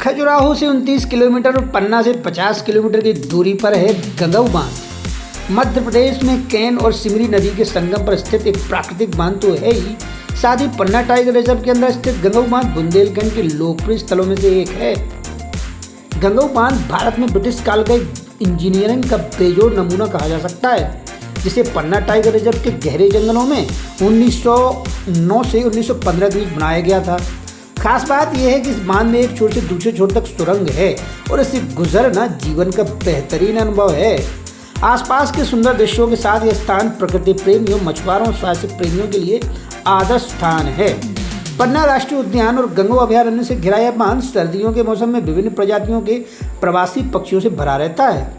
खजुराहो से 29 किलोमीटर और पन्ना से 50 किलोमीटर की दूरी पर है गंगऊ बांध। मध्य प्रदेश में केन और सिमरी नदी के संगम पर स्थित एक प्राकृतिक बांध तो है ही, साथ ही पन्ना टाइगर रिजर्व के अंदर स्थित गंगऊ बांध बुंदेलखंड के लोकप्रिय स्थलों में से एक है। गंगऊ बांध भारत में ब्रिटिश काल का इंजीनियरिंग का बेजोड़ नमूना कहा जा सकता है, जिसे पन्ना टाइगर रिजर्व के गहरे जंगलों में 1909 से 1915 के बीच बनाया गया था। खास बात यह है कि इस बांध में एक छोर से दूसरे छोर तक सुरंग है और इससे गुजरना जीवन का बेहतरीन अनुभव है। आसपास के सुंदर दृश्यों के साथ यह स्थान प्रकृति प्रेमियों, मछुआरों और स्वास्थ्य प्रेमियों के लिए आदर्श स्थान है। पन्ना राष्ट्रीय उद्यान और गंगऊ अभयारण्य से घिरा यह बांध सर्दियों के मौसम में विभिन्न प्रजातियों के प्रवासी पक्षियों से भरा रहता है।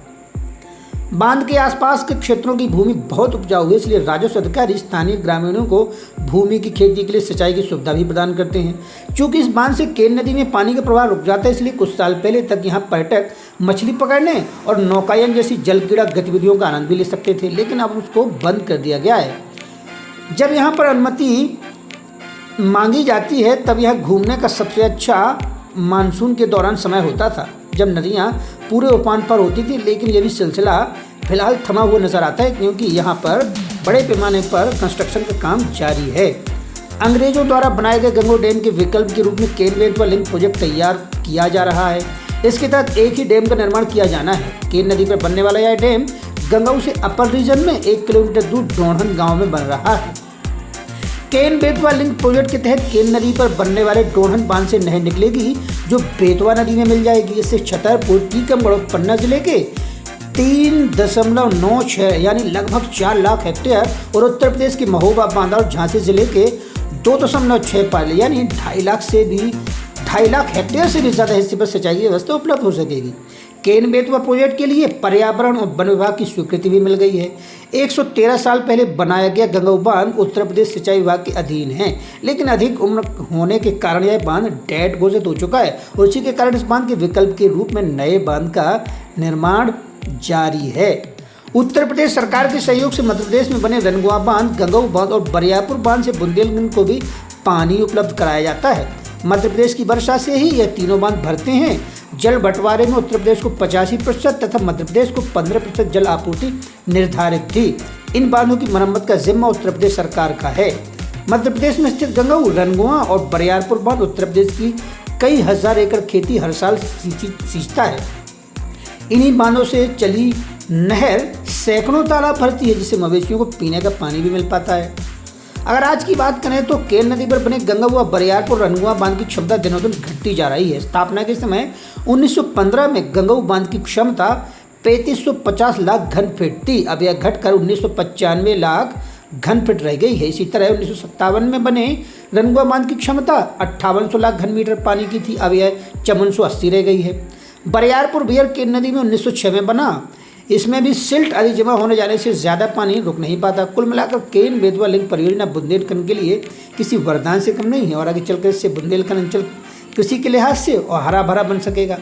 बांध के आसपास के क्षेत्रों की भूमि बहुत उपजाऊ है, इसलिए राजस्व अधिकारी स्थानीय ग्रामीणों को भूमि की खेती के लिए सिंचाई की सुविधा भी प्रदान करते हैं। चूँकि इस बांध से केन नदी में पानी का प्रवाह रुक जाता है, इसलिए कुछ साल पहले तक यहाँ पर्यटक मछली पकड़ने और नौकायन जैसी जल क्रीड़ा गतिविधियों का आनंद भी ले सकते थे, लेकिन अब उसको बंद कर दिया गया है। जब यहाँ पर अनुमति मांगी जाती है तब यहाँ घूमने का सबसे अच्छा मानसून के दौरान समय होता था, जब नदियाँ पूरे उफान पर होती थी, लेकिन यह भी सिलसिला फिलहाल थमा हुआ नजर आता है, क्योंकि यहाँ पर बड़े पैमाने पर कंस्ट्रक्शन का काम जारी है। अंग्रेजों द्वारा बनाए गए गंगऊ डैम के विकल्प के रूप में केन बेतवा लिंक प्रोजेक्ट तैयार किया जा रहा है। इसके तहत एक ही डैम का निर्माण किया जाना है। केन नदी पर बनने वाला यह डैम गंगऊ से अपर रीजन में 1 किलोमीटर दूर डोढ़न गाँव में बन रहा है। केन बेतवा लिंक प्रोजेक्ट के तहत केन नदी पर बनने वाले डोढ़न बांध से नहर निकलेगी, जो बेतवा नदी में मिल जाएगी। इससे छतरपुर, टीकमगढ़ और पन्ना जिले के 3.96 यानी लगभग 4 लाख हेक्टेयर और उत्तर प्रदेश के महोबा, बांदा और झांसी जिले के 2.6 पाले यानी 2.5 लाख हेक्टेयर से भी ज़्यादा हिस्से पर सिंचाई की व्यवस्था उपलब्ध हो सकेगी। केन बेतवा प्रोजेक्ट के लिए पर्यावरण और वन विभाग की स्वीकृति भी मिल गई है। 113 साल पहले बनाया गया गंगऊ बांध उत्तर प्रदेश सिंचाई विभाग के अधीन है, लेकिन अधिक उम्र होने के कारण यह बांध डेड घोषित हो चुका है और इसी के कारण इस बांध के विकल्प के रूप में नए बांध का निर्माण जारी है। उत्तर प्रदेश सरकार के सहयोग से मध्य प्रदेश में बने रनगुआ बांध, गंगऊ बांध और बरियारपुर बांध से बुंदेलखंड को भी पानी उपलब्ध कराया जाता है। मध्य प्रदेश की वर्षा से ही यह तीनों बांध भरते हैं। जल बंटवारे में उत्तर प्रदेश को 85% तथा मध्य प्रदेश को 15% जल आपूर्ति निर्धारित थी। इन बांधों की मरम्मत का जिम्मा उत्तर प्रदेश सरकार का है। मध्य प्रदेश में स्थित गंगऊ, रनगुआ और बरियारपुर बांध उत्तर प्रदेश की कई हजार एकड़ खेती हर साल सींचता है। इन्हीं बांधों से चली नहर सैकड़ों तालाब भरती है, जिससे मवेशियों को पीने का पानी भी मिल पाता है। अगर आज की बात करें तो केन नदी पर बने गंगऊ व बरियारपुर रनगुआ बांध की क्षमता दिनों दिन घटती जा रही है। स्थापना के समय 1915 में गंगऊ बांध की क्षमता 3550 लाख घन फीट थी। अब यह घटकर 1995 लाख घन फीट रह गई है। इसी तरह 1957 में बने रनगुआ बांध की क्षमता 5800 लाख घन मीटर पानी की थी। अब यह 5480 रह गई है। बरियारपुर बियर केन नदी में 1906 में बना। इसमें भी सिल्ट आदि जमा होने जाने से ज़्यादा पानी रुक नहीं पाता। कुल मिलाकर केन बेतवा लिंक परियोजना बुंदेलखंड के लिए किसी वरदान से कम नहीं है और आगे चलकर इससे बुंदेलखंड अंचल कृषि के लिहाज से और हरा भरा बन सकेगा।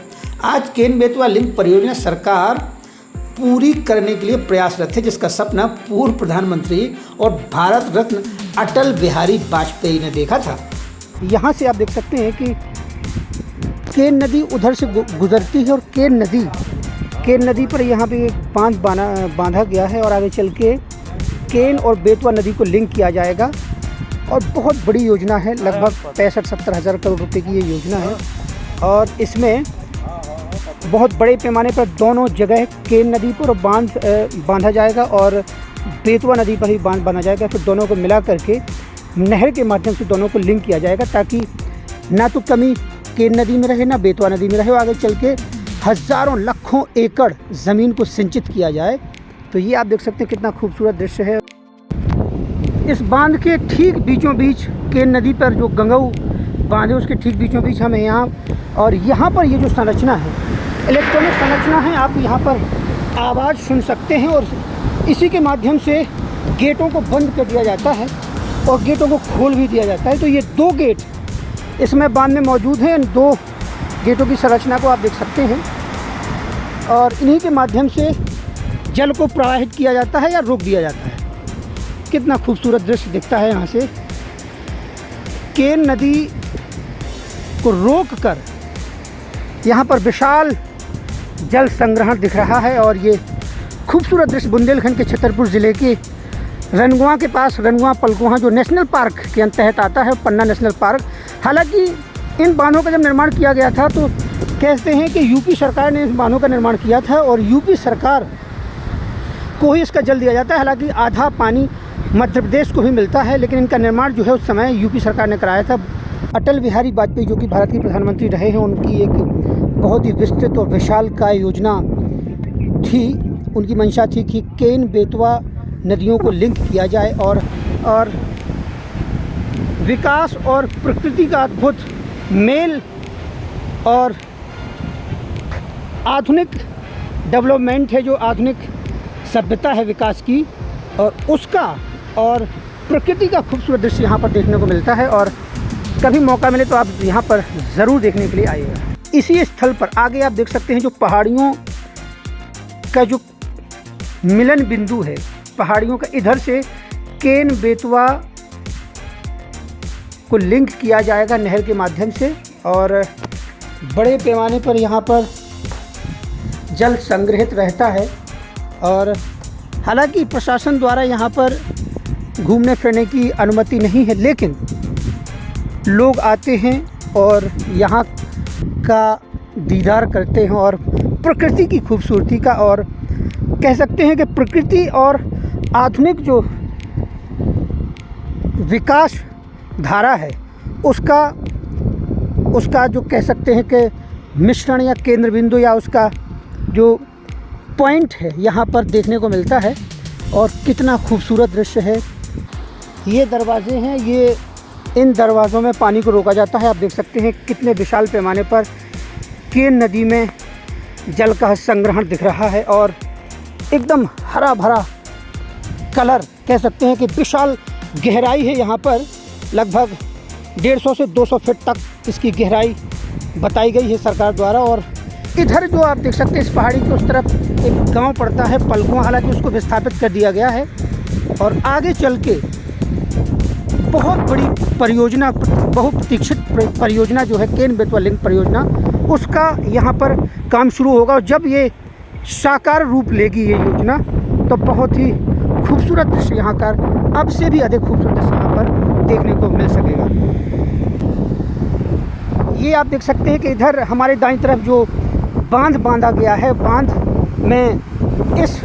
आज केन बेतवा लिंक परियोजना सरकार पूरी करने के लिए प्रयासरत है, जिसका सपना पूर्व प्रधानमंत्री और भारत रत्न अटल बिहारी वाजपेयी ने देखा था। यहाँ से आप देख सकते हैं कि केन नदी उधर से गुजरती है और केन नदी पर यहाँ पे एक बांध बांधा गया है और आगे चल के केन और बेतवा नदी को लिंक किया जाएगा और बहुत बड़ी योजना है। लगभग 65-70 हज़ार करोड़ रुपए की ये योजना है और इसमें बहुत बड़े पैमाने पर दोनों जगह केन नदी पर बांधा जाएगा और बेतवा नदी पर ही बांध बांधा जाएगा। फिर दोनों को मिला करके नहर के माध्यम से दोनों को लिंक किया जाएगा, ताकि ना तो कमी केन नदी में रहे ना बेतवा नदी में रहे। आगे चल के हज़ारों लाखों एकड़ ज़मीन को सिंचित किया जाए। तो ये आप देख सकते हैं कितना खूबसूरत दृश्य है। इस बांध के ठीक बीचों बीच केन नदी पर जो गंगऊ बांध है उसके ठीक बीचों बीच हमें यहाँ पर ये जो संरचना है, इलेक्ट्रॉनिक संरचना है, आप यहाँ पर आवाज़ सुन सकते हैं और इसी के माध्यम से गेटों को बंद कर दिया जाता है और गेटों को खोल भी दिया जाता है। तो ये 2 गेट इसमें बांध में मौजूद हैं। 2 गेटों की संरचना को आप देख सकते हैं और इन्हीं के माध्यम से जल को प्रवाहित किया जाता है या रोक दिया जाता है। कितना खूबसूरत दृश्य दिखता है यहाँ से। केन नदी को रोक कर यहाँ पर विशाल जल संग्रहण दिख रहा है और ये खूबसूरत दृश्य बुंदेलखंड के छतरपुर ज़िले के रनगुआ के पास, रनगुआ पलकुहा जो नेशनल पार्क के तहत आता है, पन्ना नेशनल पार्क। हालांकि इन बांधों का जब निर्माण किया गया था तो कहते हैं कि यूपी सरकार ने इस बांधों का निर्माण किया था और यूपी सरकार को ही इसका जल दिया जाता है। हालांकि आधा पानी मध्य प्रदेश को भी मिलता है, लेकिन इनका निर्माण जो है उस समय यूपी सरकार ने कराया था। अटल बिहारी वाजपेयी जो कि भारत के प्रधानमंत्री रहे हैं, उनकी एक बहुत ही विस्तृत और विशालकाय योजना थी। उनकी मंशा थी कि केन बेतवा नदियों को लिंक किया जाए और विकास और प्रकृति का अद्भुत मेल और आधुनिक डेवलपमेंट है, जो आधुनिक सभ्यता है विकास की, और उसका और प्रकृति का खूबसूरत दृश्य यहाँ पर देखने को मिलता है। और कभी मौका मिले तो आप यहाँ पर ज़रूर देखने के लिए आइएगा। इसी स्थल पर आगे आप देख सकते हैं जो पहाड़ियों का जो मिलन बिंदु है, पहाड़ियों का, इधर से केन बेतवा को लिंक किया जाएगा नहर के माध्यम से और बड़े पैमाने पर यहाँ पर जल संग्रहित रहता है। और हालांकि प्रशासन द्वारा यहाँ पर घूमने फिरने की अनुमति नहीं है, लेकिन लोग आते हैं और यहाँ का दीदार करते हैं और प्रकृति की खूबसूरती का, और कह सकते हैं कि प्रकृति और आधुनिक जो विकास धारा है उसका जो कह सकते हैं कि मिश्रण या केंद्र बिंदु या उसका जो पॉइंट है यहाँ पर देखने को मिलता है। और कितना खूबसूरत दृश्य है। ये दरवाजे हैं, ये इन दरवाज़ों में पानी को रोका जाता है। आप देख सकते हैं कितने विशाल पैमाने पर केन नदी में जल का संग्रहण दिख रहा है और एकदम हरा भरा कलर, कह सकते हैं कि विशाल गहराई है यहाँ पर। लगभग 150 से 200 फीट तक इसकी गहराई बताई गई है सरकार द्वारा। और इधर जो आप देख सकते हैं इस पहाड़ी के उस तरफ एक गांव पड़ता है पलकुआ, हालांकि उसको विस्थापित कर दिया गया है। और आगे चल के बहुत बड़ी परियोजना, बहुप्रतीक्षित परियोजना जो है केन बेतवा लिंक परियोजना, उसका यहाँ पर काम शुरू होगा। और जब ये साकार रूप लेगी ये योजना, तो बहुत ही खूबसूरत दृश्य यहाँ का, अब से भी अधिक खूबसूरत दृश्य यहाँ पर देखने को मिल सकेगा। ये आप देख सकते हैं कि इधर हमारे दाईं तरफ जो बांध बांधा गया है, बांध में इस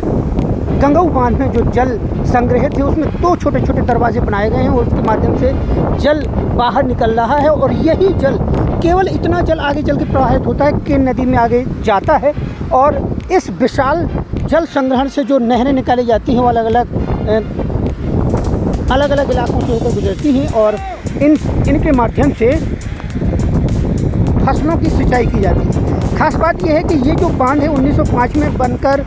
गंगऊ बांध में जो जल संग्रहित है उसमें 2 छोटे छोटे दरवाजे बनाए गए हैं और उसके माध्यम से जल बाहर निकल रहा है। और यही जल, केवल इतना जल आगे चल के प्रवाहित होता है, केन नदी में आगे जाता है। और इस विशाल जल संग्रहण से जो नहरें निकाली जाती हैं वो अलग अलग इलाकों से होकर गुजरती हैं और इनके माध्यम से फसलों की सिंचाई की जाती है। खास बात यह है कि ये जो बांध है 1905 में बनकर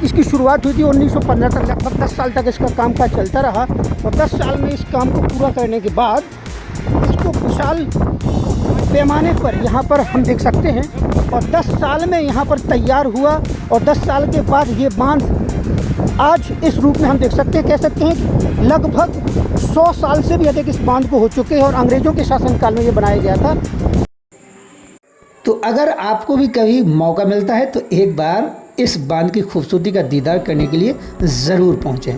इसकी शुरुआत हुई थी। 1915 तक, लगभग 10 साल तक इसका कामकाज चलता रहा। और 10 साल में इस काम को पूरा करने के बाद इसको विशाल पैमाने पर यहाँ पर हम देख सकते हैं। और 10 साल में यहाँ पर तैयार हुआ और 10 साल के बाद ये बांध आज इस रूप में हम देख सकते हैं। कह सकते हैं लगभग 100 साल से भी अधिक इस बांध को हो चुके हैं और अंग्रेज़ों के शासनकाल में ये बनाया गया था। तो अगर आपको भी कभी मौका मिलता है तो एक बार इस बांध की खूबसूरती का दीदार करने के लिए ज़रूर पहुँचें।